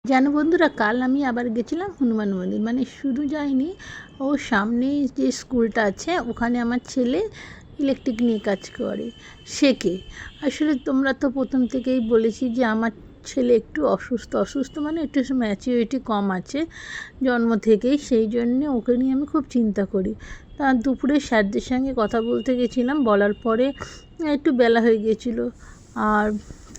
জানো বন্ধুরা, কাল আমি আবার গেছিলাম হনুমান মন্দির। মানে শুধু যাইনি, ও সামনে যে স্কুলটা আছে ওখানে আমার ছেলে ইলেকট্রিক নিয়ে কাজ করে, শেখে। আসলে তোমরা তো প্রথম থেকেই বলেছি যে আমার ছেলে একটু অসুস্থ মানে একটু ম্যাচিউরিটি কম আছে জন্ম থেকেই, সেই জন্যে ওকে নিয়ে আমি খুব চিন্তা করি। তা দুপুরে স্যারদের সঙ্গে কথা বলতে গেছিলাম, বলার পরে একটু বেলা হয়ে গিয়েছিলো। আর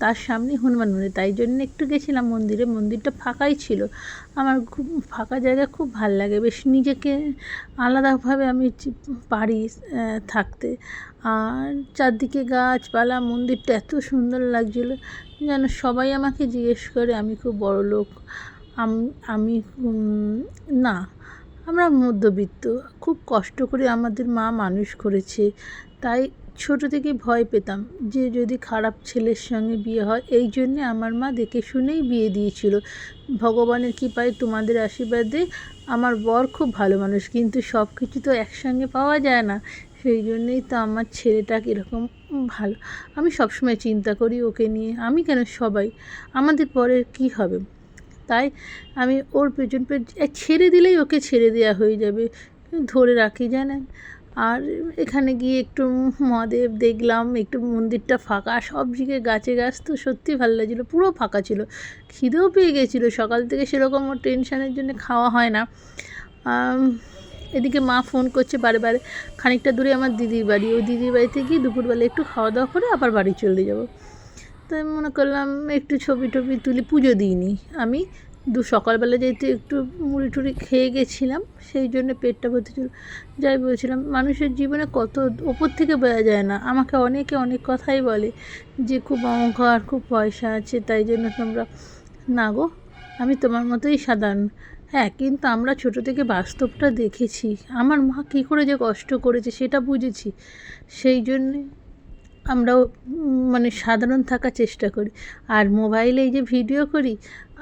তার সামনে হনুমান মন্দির, তাই জন্য একটু গেছিলাম মন্দিরে। মন্দিরটা ফাঁকাই ছিল। আমার খুব ফাঁকা জায়গা খুব ভাল লাগে, বেশ নিজেকে আলাদাভাবে আমি পারি থাকতে। আর চারদিকে গাছপালা, মন্দিরটা এত সুন্দর লাগছিলো যেন সবাই আমাকে জিজ্ঞেস করে আমি খুব বড়লোক। আমি না, আমরা মধ্যবিত্ত, খুব কষ্ট করে আমাদের মা মানুষ করেছে। তাই ছোটো থেকে ভয় পেতাম যে যদি খারাপ ছেলের সঙ্গে বিয়ে হয়, এই জন্যে আমার মা দেখে শুনেই বিয়ে দিয়েছিল। ভগবানের কৃপায়, তোমাদের আশীর্বাদে আমার বর খুব ভালো মানুষ, কিন্তু সব কিছু তো একসঙ্গে পাওয়া যায় না। সেই জন্যেই তো আমার ছেলেটা কীরকম ভালো। আমি সবসময় চিন্তা করি ওকে নিয়ে, আমি কেন, সবাই আমাদের পরে কি হবে। তাই আমি ওর পেছন ছেড়ে দিলেই ওকে ছেড়ে দেওয়া হয়ে যাবে, ধরে রাখি জানেন। আর এখানে গিয়ে একটু মহাদেব দেখলাম, একটু মন্দিরটা ফাঁকা, সব দিকে গাছে গাছ, তো সত্যি ভালো লাগছিলো, পুরো ফাঁকা ছিল। খিদেও পেয়ে গেছিলো, সকাল থেকে সেরকম ওর টেনশানের জন্য খাওয়া হয় না। এদিকে মা ফোন করছে বারে বারে। খানিকটা দূরে আমার দিদির বাড়ি, ওই দিদির বাড়িতে গিয়ে দুপুরবেলা একটু খাওয়া দাওয়া করে আবার বাড়ি চলে যাব। তাই মনে করলাম একটু ছবি টবি তুলি, পুজো দিইনি আমি। সকালবেলা যেহেতু একটু মুড়ি টুড়ি খেয়ে গেছিলাম, সেই জন্য পেটটা ভর্তি ছিল। যাই বলছিলাম, মানুষের জীবনে কত ওপর থেকে বোঝা যায় না। আমাকে অনেকে অনেক কথাই বলে যে খুব অহংকার, খুব পয়সা আছে, তাই জন্য তোমরা। না গো, আমি তোমার মতোই সাধারণ। হ্যাঁ, কিন্তু আমরা ছোটো থেকে বাস্তবটা দেখেছি, আমার মা কী করে যে কষ্ট করেছে সেটা বুঝেছি। সেই জন্যে আমরাও মানে সাধারণ থাকার চেষ্টা করি। আর মোবাইলে এই যে ভিডিও করি,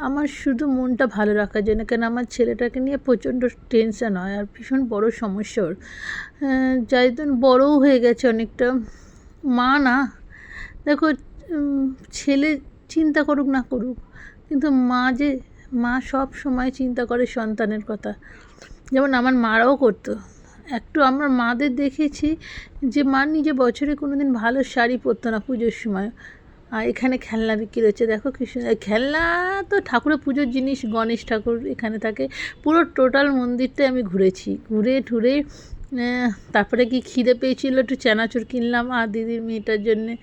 আমার শুধু মনটা ভালো রাখার জন্য, কেন আমার ছেলেটাকে নিয়ে প্রচণ্ড টেনশান হয় আর ভীষণ বড় সমস্যা ওর। যাই বড়ও হয়ে গেছে অনেকটা। মা না, দেখো, ছেলে চিন্তা করুক না করুক, কিন্তু মা সব সময় চিন্তা করে সন্তানের কথা। যেমন আমার মারাও করতো। একটু আমার মাদের দেখেছি যে মা নিজে বছরে কোনো দিন ভালো শাড়ি পরতো না পুজোর সময়। আর এখানে খেলনা বিক্রি হচ্ছে, দেখো কি সুন্দর খেলনা। তো ঠাকুরের পুজোর জিনিস, গণেশ ঠাকুর এখানে থাকে। পুরো টোটাল মন্দিরটাই আমি ঘুরেছি, ঘুরে টুরে। তারপরে কি খিদে পেয়েছিল, একটু চানাচুর কিনলাম আর দিদির মেয়েটার জন্যে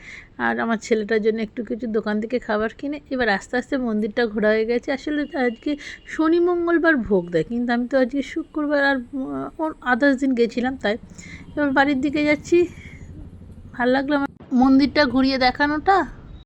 আর আমার ছেলেটার জন্য একটু কিছু দোকান থেকে খাবার কিনে। এবার আস্তে আস্তে মন্দিরটা ঘোরা হয়ে গেছে। আসলে আজকে শনি মঙ্গলবার ভোগ দেয়, কিন্তু আমি তো আজকে শুক্রবার আর আদার্স দিন গেছিলাম, তাই এবার বাড়ির দিকে যাচ্ছি। ভালো লাগলো আমার মন্দিরটা ঘুরিয়ে দেখানোটা।